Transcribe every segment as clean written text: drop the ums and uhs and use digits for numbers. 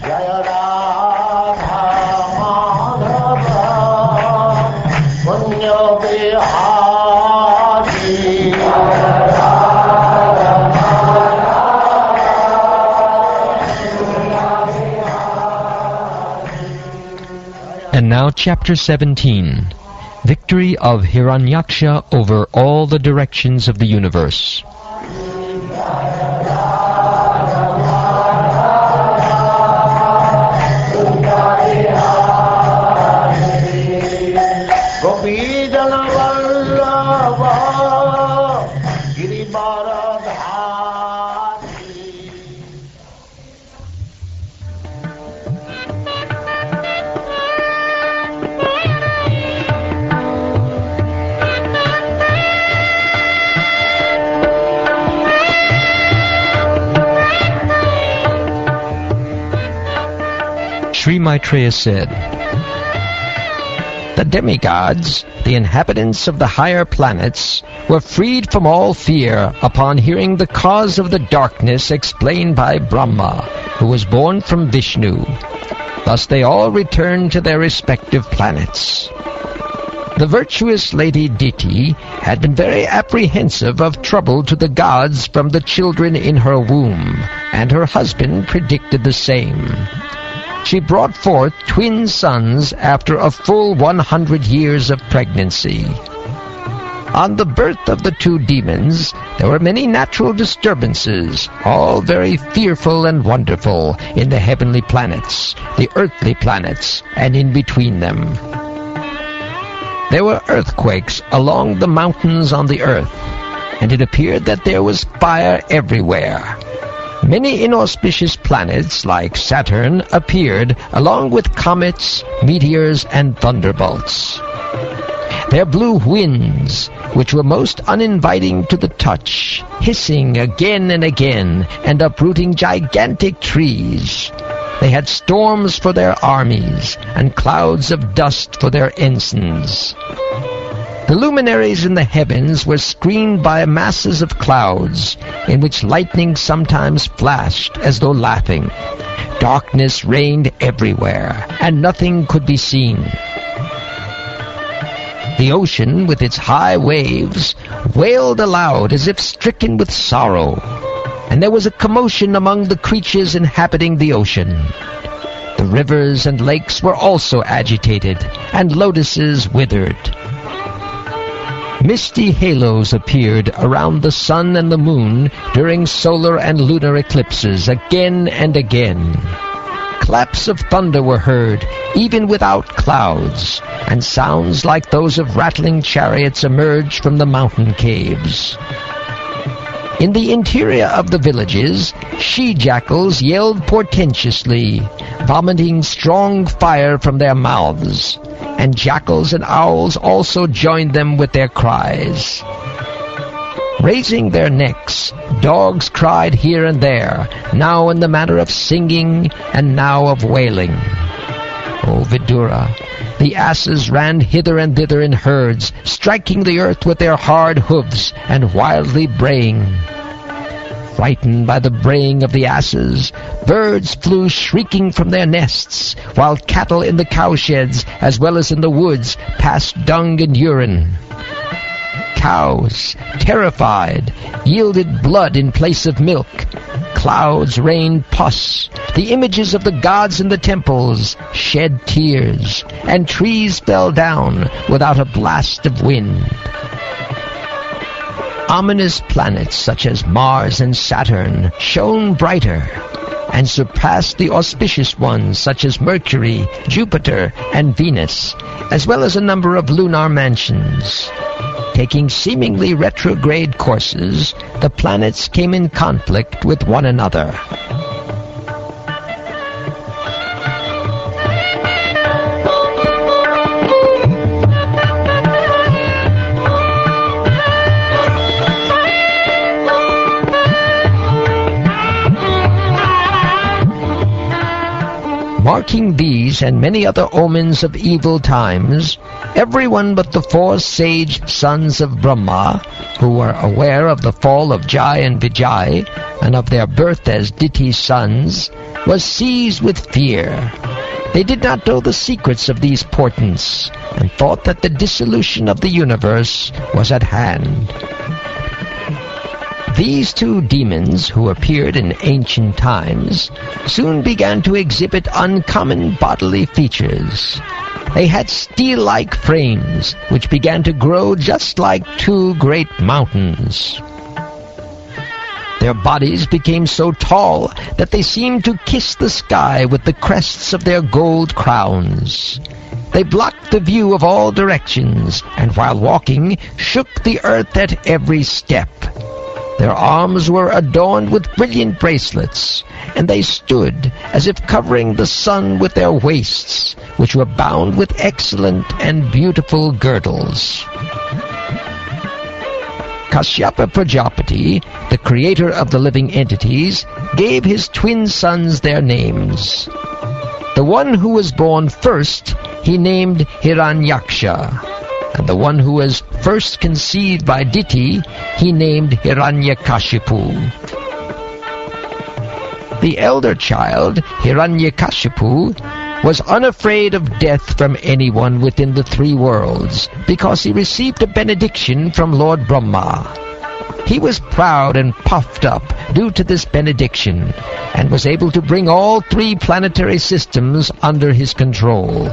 Jaya Radha Madhava Punya Bihari. And now chapter 17, Victory of Hiranyaksha over all the directions of the universe. Sri Maitreya said, "The demigods, the inhabitants of the higher planets, were freed from all fear upon hearing the cause of the darkness explained by Brahma, who was born from Vishnu. Thus they all returned to their respective planets. The virtuous Lady Diti had been very apprehensive of trouble to the gods from the children in her womb, and her husband predicted the same. She brought forth twin sons after a full 100 years of pregnancy. On the birth of the two demons, there were many natural disturbances, all very fearful and wonderful, in the heavenly planets, the earthly planets, and in between them. There were earthquakes along the mountains on the earth, and it appeared that there was fire everywhere. Many inauspicious planets, like Saturn, appeared, along with comets, meteors, and thunderbolts. There blew winds, which were most uninviting to the touch, hissing again and again, and uprooting gigantic trees. They had storms for their armies, and clouds of dust for their ensigns. The luminaries in the heavens were screened by masses of clouds, in which lightning sometimes flashed as though laughing. Darkness reigned everywhere, and nothing could be seen. The ocean, with its high waves, wailed aloud as if stricken with sorrow, and there was a commotion among the creatures inhabiting the ocean. The rivers and lakes were also agitated, and lotuses withered. Misty halos appeared around the sun and the moon during solar and lunar eclipses again and again. Claps of thunder were heard, even without clouds, and sounds like those of rattling chariots emerged from the mountain caves. In the interior of the villages, she-jackals yelled portentously, vomiting strong fire from their mouths, and jackals and owls also joined them with their cries. Raising their necks, dogs cried here and there, now in the manner of singing and now of wailing. O Vidura, the asses ran hither and thither in herds, striking the earth with their hard hoofs and wildly braying. Frightened by the braying of the asses, birds flew shrieking from their nests, while cattle in the cowsheds, as well as in the woods, passed dung and urine. Cows, terrified, yielded blood in place of milk. Clouds rained pus. The images of the gods in the temples shed tears, and trees fell down without a blast of wind. Ominous planets such as Mars and Saturn shone brighter and surpassed the auspicious ones such as Mercury, Jupiter, and Venus, as well as a number of lunar mansions. Taking seemingly retrograde courses, the planets came in conflict with one another. Marking these and many other omens of evil times, everyone but the 4 sage sons of Brahma, who were aware of the fall of Jai and Vijay, and of their birth as Diti's sons, was seized with fear. They did not know the secrets of these portents, and thought that the dissolution of the universe was at hand. These two demons, who appeared in ancient times, soon began to exhibit uncommon bodily features. They had steel-like frames, which began to grow just like two great mountains. Their bodies became so tall that they seemed to kiss the sky with the crests of their gold crowns. They blocked the view of all directions, and while walking, shook the earth at every step. Their arms were adorned with brilliant bracelets, and they stood as if covering the sun with their waists, which were bound with excellent and beautiful girdles. Kashyapa Prajapati, the creator of the living entities, gave his twin sons their names. The one who was born first he named Hiranyaksha, and the one who was first conceived by Diti he named Hiranyakashipu. The elder child, Hiranyakashipu, was unafraid of death from anyone within the three worlds, because he received a benediction from Lord Brahma. He was proud and puffed up due to this benediction, and was able to bring all three planetary systems under his control.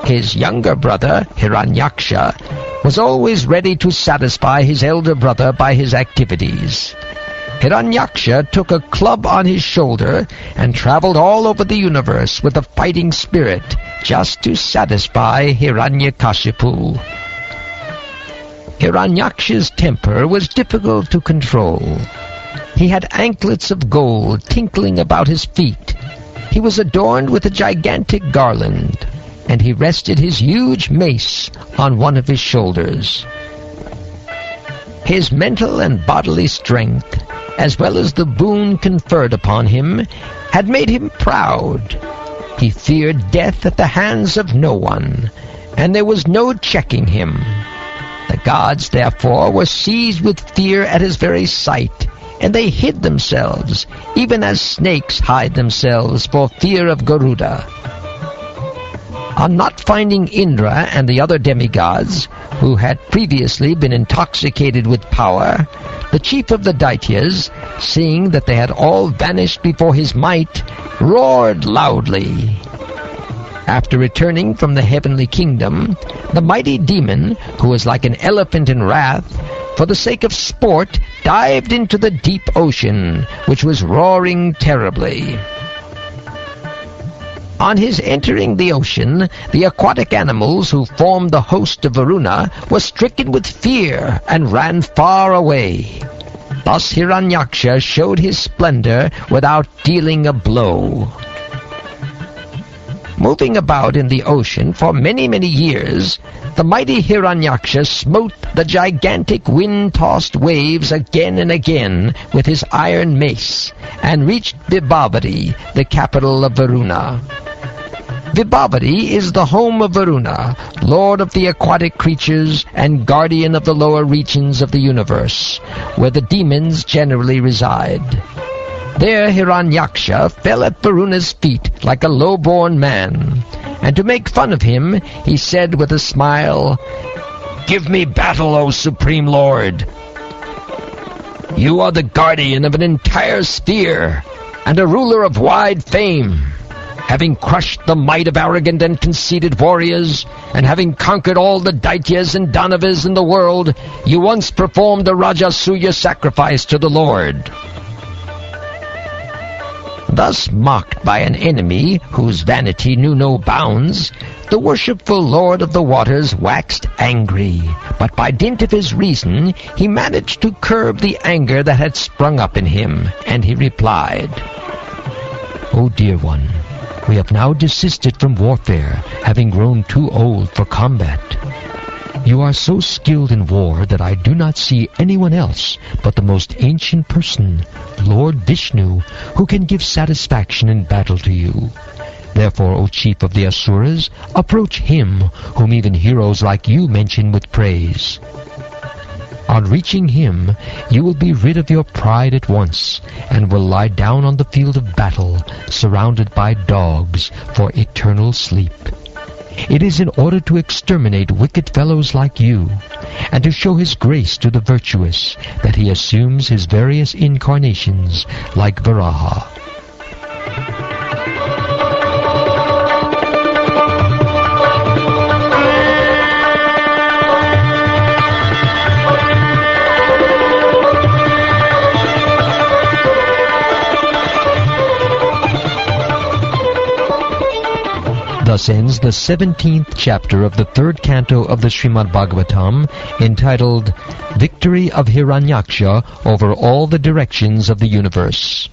His younger brother, Hiranyaksha, was always ready to satisfy his elder brother by his activities. Hiranyaksha took a club on his shoulder and traveled all over the universe with a fighting spirit just to satisfy Hiranyakashipu. Hiranyaksha's temper was difficult to control. He had anklets of gold tinkling about his feet. He was adorned with a gigantic garland, and he rested his huge mace on one of his shoulders. His mental and bodily strength, as well as the boon conferred upon him, had made him proud. He feared death at the hands of no one, and there was no checking him. The gods, therefore, were seized with fear at his very sight, and they hid themselves, even as snakes hide themselves for fear of Garuda. On not finding Indra and the other demigods, who had previously been intoxicated with power, the chief of the Daityas, seeing that they had all vanished before his might, roared loudly. After returning from the heavenly kingdom, the mighty demon, who was like an elephant in wrath, for the sake of sport, dived into the deep ocean, which was roaring terribly. On his entering the ocean, the aquatic animals who formed the host of Varuna were stricken with fear and ran far away. Thus Hiranyaksha showed his splendor without dealing a blow. Moving about in the ocean for many, many years, the mighty Hiranyaksha smote the gigantic wind-tossed waves again and again with his iron mace, and reached Vibhavati, the capital of Varuna. Vibhavati is the home of Varuna, lord of the aquatic creatures and guardian of the lower regions of the universe, where the demons generally reside. There Hiranyaksha fell at Varuna's feet like a low-born man, and to make fun of him, he said with a smile, "Give me battle, O Supreme Lord! You are the guardian of an entire sphere, and a ruler of wide fame. Having crushed the might of arrogant and conceited warriors, and having conquered all the Daityas and Danavas in the world, you once performed a Rajasuya sacrifice to the Lord." Thus mocked by an enemy whose vanity knew no bounds, the worshipful Lord of the Waters waxed angry, but by dint of his reason he managed to curb the anger that had sprung up in him, and he replied, "O dear one, we have now desisted from warfare, having grown too old for combat. You are so skilled in war that I do not see anyone else but the most ancient person, Lord Vishnu, who can give satisfaction in battle to you. Therefore, O chief of the Asuras, approach him whom even heroes like you mention with praise." On reaching him, you will be rid of your pride at once, and will lie down on the field of battle, surrounded by dogs, for eternal sleep. It is in order to exterminate wicked fellows like you, and to show his grace to the virtuous, that he assumes his various incarnations like Varaha. Thus ends the 17th chapter of the 3rd canto of the Srimad Bhagavatam, entitled Victory of Hiranyaksha over all the directions of the universe.